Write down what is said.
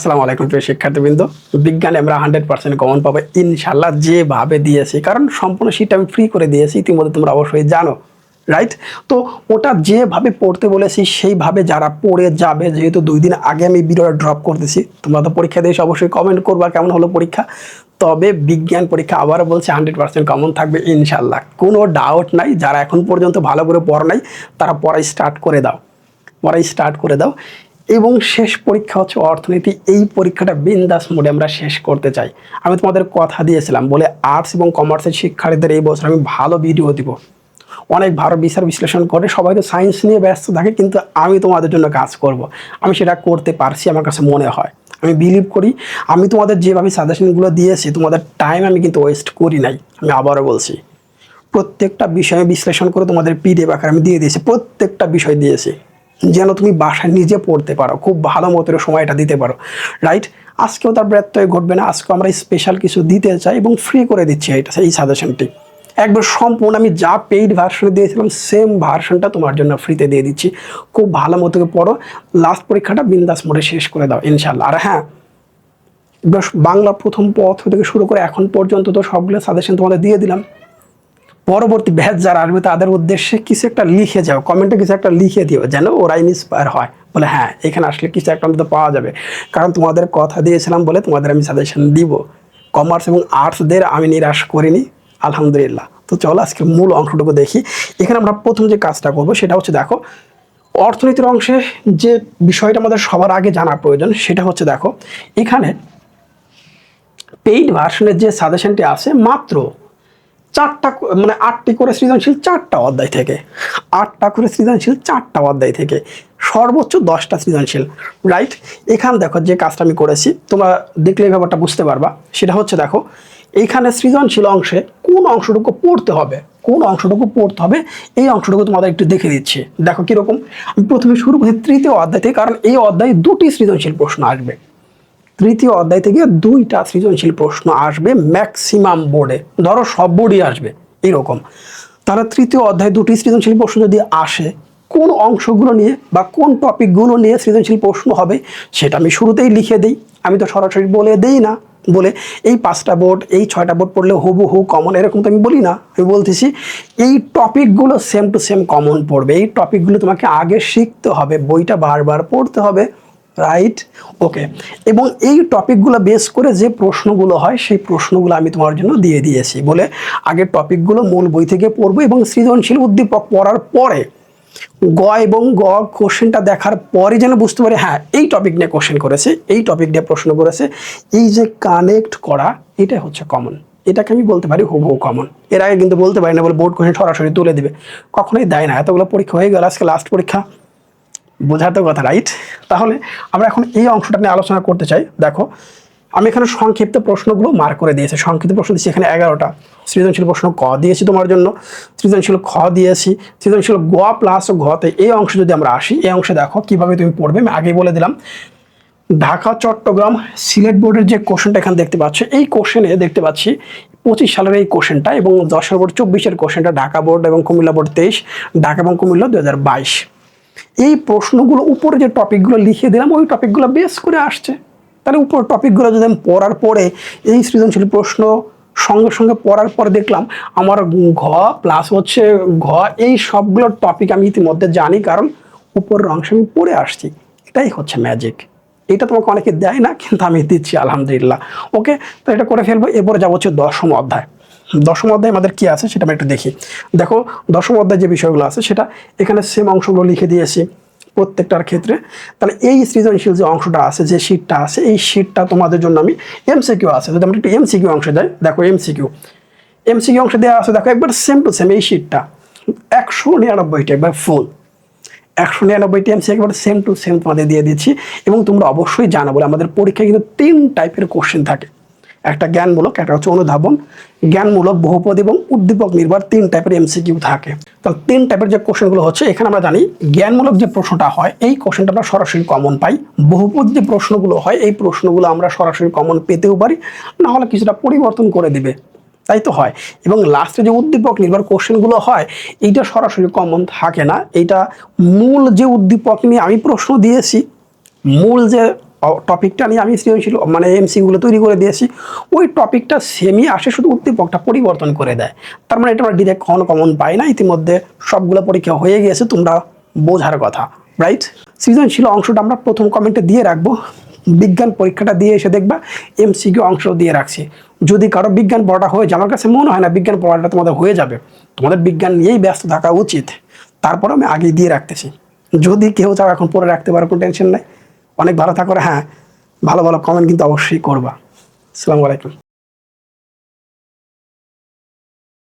আসসালামু আলাইকুম প্রিয় শিক্ষার্থীবৃন্দ। বিজ্ঞানে আমরা 100% কমন পাবো ইনশাল্লাহ, যেভাবে দিয়েছি, কারণ সম্পূর্ণ শীটটা আমি ফ্রি করে দিয়েছি, ইতিমধ্যে তোমরা অবশ্যই জানো, রাইট? তো ওটা যেভাবে পড়তে বলেছি সেইভাবে যারা পড়ে যাবে, যেহেতু 2 দিন আগে আমি ভিডিওটা ড্রপ করতেছি, তোমরা তো পরীক্ষা দিয়ে অবশ্যই কমেন্ট করবা কেমন হলো পরীক্ষা। তবে বিজ্ঞান পরীক্ষা আবারও বলছে 100% কমন থাকবে ইনশাল্লাহ, কোনো ডাউট নাই। যারা এখন পর্যন্ত ভালো করে পড়া নাই তারা পড়াই স্টার্ট করে দাও। এবং শেষ পরীক্ষা হচ্ছে অর্থনীতি। এই পরীক্ষাটা বিন্দাস মোডে আমরা শেষ করতে চাই। আমি তোমাদের কথা দিয়েছিলাম বলে আর্টস এবং কমার্সের শিক্ষার্থীদের এই বছর আমি ভালো ভিডিও দিব, অনেক ভালো বিচার বিশ্লেষণ করে। সবাই তো সায়েন্স নিয়ে ব্যস্ত থাকে, কিন্তু আমি তোমাদের জন্য কাজ করব। আমি সেটা করতে পারছি, আমার কাছে মনে হয়, আমি বিলিভ করি। আমি তোমাদের যেভাবে সাজেশনগুলো দিয়েছি, তোমাদের টাইম আমি কিন্তু ওয়েস্ট করি নাই। আমি আবারও বলছি, প্রত্যেকটা বিষয়ে বিশ্লেষণ করে তোমাদের পিডিএফ আকারে আমি দিয়ে দিয়েছি, প্রত্যেকটা বিষয় দিয়েছি, যেন তুমি বাসায় নিজে পড়তে পারো, খুব ভালো মতো সময়টা দিতে পারো, রাইট? আজকেও তার ব্যত্যয় ঘটবে না। আজকে আমরা স্পেশাল কিছু দিতে চাই এবং ফ্রি করে দিচ্ছি এই সাজেশনটি একবার সম্পূর্ণ। আমি যা পেইড ভার্সনে দিয়েছিলাম সেম ভার্সনটা তোমার জন্য ফ্রিতে দিয়ে দিচ্ছি। খুব ভালো মতো পড়ো, লাস্ট পরীক্ষাটা বিন্দাস মোডে শেষ করে দাও ইনশাল্লাহ। আর হ্যাঁ, বাংলা প্রথম পত্র থেকে শুরু করে এখন পর্যন্ত তো সবগুলো সাজেশন তোমাদের দিয়ে দিলাম। পরবর্তী ব্যাচ যারা আসবে তাদের উদ্দেশ্যে কিছু একটা লিখে যাও, কমেন্টে কিছু একটা লিখে দিও, যেন ওরা ইন্সপায়ার হয়, বলে হ্যাঁ এখানে আসলে কিছু একটা অন্তত পাওয়া যাবে। কারণ তোমাদের কথা দিয়েছিলাম বলে তোমাদের আমি সাজেশন দিব। কমার্স এবং আর্টসদের আমি নিরাশ করিনি, আলহামদুলিল্লাহ। তো চলো আজকে মূল অংশটুকু দেখি। এখানে আমরা প্রথম যে কাজটা করবো সেটা হচ্ছে, দেখো, অর্থনীতির অংশে যে বিষয়টা আমাদের সবার আগে জানা প্রয়োজন সেটা হচ্ছে, দেখো এখানে পেইড ভার্সনের যে সাজেশনটি আছে মাত্র 8টি করে সৃজনশীল 4টা অধ্যায় থেকে, 8টা করে সৃজনশীল 4টা অধ্যায় থেকে, সর্বোচ্চ 10টা সৃজনশীল, রাইট? এখানে দেখো যে কাজটা আমি করেছি, তোমরা দেখলে এই ব্যাপারটা বুঝতে পারবা। সেটা হচ্ছে, দেখো এইখানে সৃজনশীল অংশে কোন অংশটুকু পড়তে হবে, এই অংশটুকু তোমাদের একটু দেখে দিচ্ছি। দেখো কীরকম। আমি প্রথমে শুরু করি 3য় অধ্যায় থেকে, কারণ এই অধ্যায়ে 2টি সৃজনশীল প্রশ্ন আসবে। 3য় অধ্যায় থেকে 2টা সৃজনশীল প্রশ্ন আসবে ম্যাক্সিমাম বোর্ডে, ধরো সব বোর্ডই আসবে এরকম। তাহলে 3য় অধ্যায় 2টি সৃজনশীল প্রশ্ন যদি আসে, কোন অংশগুলো নিয়ে বা কোন টপিকগুলো নিয়ে সৃজনশীল প্রশ্ন হবে সেটা আমি শুরুতেই লিখে দিই। আমি তো সরাসরি বলে দেই না, বলে এই 5টা বোর্ড, এই 6টা বোর্ড পড়লে হুবহু কমন, এরকম তো আমি বলি না। আমি বলতেছি এই টপিকগুলো সেম টু সেম কমন পড়বে, এই টপিকগুলো তোমাকে আগে শিখতে হবে, বইটা বারবার পড়তে হবে, রাইট? ওকে। এবং এই টপিকগুলো বেস করে যে প্রশ্নগুলো হয় সেই প্রশ্নগুলো আমি তোমার জন্য দিয়ে দিয়েছি, বলে আগের টপিকগুলো মূল বই থেকে পড়বো এবং সৃজনশীল উদ্দীপক পড়ার পরে গ এবং গ কোশ্চেনটা দেখার পরে যেন বুঝতে পারে হ্যাঁ এই টপিক নিয়ে কোশ্চেন করেছে, এই টপিক নিয়ে প্রশ্ন করেছে। এই যে কানেক্ট করা, এটাই হচ্ছে কমন। এটাকে আমি বলতে পারি হুবহু কমন। এর আগে কিন্তু বলতে পারি না, বলে বোর্ড কোশ্চেন সরাসরি তুলে দিবে, কখনোই দেয় না। এতগুলো পরীক্ষা হয়ে গেল, আজকে লাস্ট পরীক্ষা, বোঝার তো কথা, রাইট? তাহলে আমরা এখন এই অংশটা নিয়ে আলোচনা করতে চাই। দেখো আমি এখানে সংক্ষিপ্ত প্রশ্নগুলো মার্ক করে দিয়েছি, সংক্ষিপ্ত প্রশ্ন দিয়েছি এখানে 11টা। সৃজনশীল প্রশ্ন ক দিয়েছি তোমার জন্য, সৃজনশীল খ দিয়েছি, সৃজনশীল গ প্লাস ঘতে। এই অংশে যদি আমরা আসি, এই অংশে দেখো কিভাবে তুমি পড়বে আমি আগেই বলে দিলাম। ঢাকা, চট্টগ্রাম, সিলেট বোর্ডের যে কোশ্চেনটা এখানে দেখতে পাচ্ছ, এই কোশ্চেনে দেখতে পাচ্ছি 25 সালের এই কোশ্চেনটা, এবং 10 বোর্ড 24-এর কোশ্চেনটা, ঢাকা বোর্ড এবং কুমিল্লা বোর্ড 23, ঢাকা এবং কুমিল্লা 2022। এই প্রশ্নগুলো উপরে যে টপিকগুলো লিখে দিলাম ওই টপিকগুলো বেস করে আসছে। তাহলে উপর টপিকগুলো যদি আমি পড়ার পরে এই সৃজনশীল প্রশ্ন সঙ্গে সঙ্গে পড়ার পরে দেখলাম আমার ঘ প্লাস হচ্ছে ঘ, এই সবগুলো টপিক আমি ইতিমধ্যে জানি, কারণ উপরের অংশ আমি পড়ে আসছি। এটাই হচ্ছে ম্যাজিক। এটা তোমাকে অনেকে দেয় না, কিন্তু আমি দিচ্ছি আলহামদুলিল্লাহ। ওকে, তো এটা করে ফেলবো। এরপরে যাবো হচ্ছে 10ম অধ্যায়। 10ম অধ্যায় আমাদের কি আছে সেটা আমি একটু দেখি। দেখো 10ম অধ্যায় যে বিষয়গুলো আছে সেটা এখানে সেম অংশগুলো লিখে দিয়েছি প্রত্যেকটার ক্ষেত্রে। তাহলে এই সৃজনশীল যে অংশটা আছে, যে শীটটা আছে, এই শীটটা তোমাদের জন্য আমি এমসিকিউ আছে, যদি আমরা একটু এমসিকিউ অংশে যাই, দেখো এমসিকিউ অংশে দেওয়া আছে। দেখো একবার সেম টু সেম এই শীটটা 199টা একবার ফুল, 199টি এমসিকিউ একবার সেম টু সেম তোমাদের দিয়ে দিচ্ছি। এবং তোমরা অবশ্যই জানো বলে আমাদের পরীক্ষায় কিন্তু 3 টাইপের কোশ্চেন থাকে, একটা জ্ঞানমূলক, একটা হচ্ছে অনুধাবন, জ্ঞানমূলক, বহুপদ এবং উদ্দীপক নির্ভর 3 টাইপের এমসিকিউ থাকে। তাহলে 3 টাইপের যে কোশ্চেনগুলো হচ্ছে, এখানে আমরা জানি জ্ঞানমূলক যে প্রশ্নটা হয় এই কোশ্চেনটা আমরা সরাসরি কমন পাই। বহুপদ যে প্রশ্নগুলো হয় এই প্রশ্নগুলো আমরা সরাসরি কমন পেতেও পারি, না হলে কিছুটা পরিবর্তন করে দিবে, তাই তো হয়। এবং লাস্টে যে উদ্দীপক নির্ভর কোশ্চেনগুলো হয় এইটা সরাসরি কমন থাকে না। এইটা মূল যে উদ্দীপক নিয়ে আমি প্রশ্ন দিয়েছি, মূল যে টপিকটা নিয়ে আমি সৃজনশীল মানে এমসিগুলো তৈরি করে দিয়েছি, ওই টপিকটা সেমই আসে, শুধু উদ্দীপকটা পরিবর্তন করে দেয়। তার মানে এটা আমরা ডিরেক্ট কখনো কমন পাই না, ইতিমধ্যে সবগুলো পরীক্ষা হয়ে গিয়েছে, তোমরা বোঝার কথা, রাইট? সৃজনশীল অংশটা আমরা প্রথম কমেন্টে দিয়ে রাখবো, বিজ্ঞান পরীক্ষাটা দিয়ে এসে দেখবা এমসিকিউ অংশ দিয়ে রাখছি। যদি কারো বিজ্ঞান পড়াটা হয়ে যায়, আমার কাছে মনে হয় না বিজ্ঞান পড়াটা তোমাদের হয়ে যাবে, তোমাদের বিজ্ঞান নিয়েই ব্যস্ত থাকা উচিত, তারপরে আমি আগেই দিয়ে রাখতেছি। যদি কেউ চাও এখন পড়ে রাখতে পারো, কোনো টেনশন নাই। অনেক ভালো থাকো, হ্যাঁ ভালো ভালো কমেন্ট কিন্তু অবশ্যই করবা। আসসালামু আলাইকুম।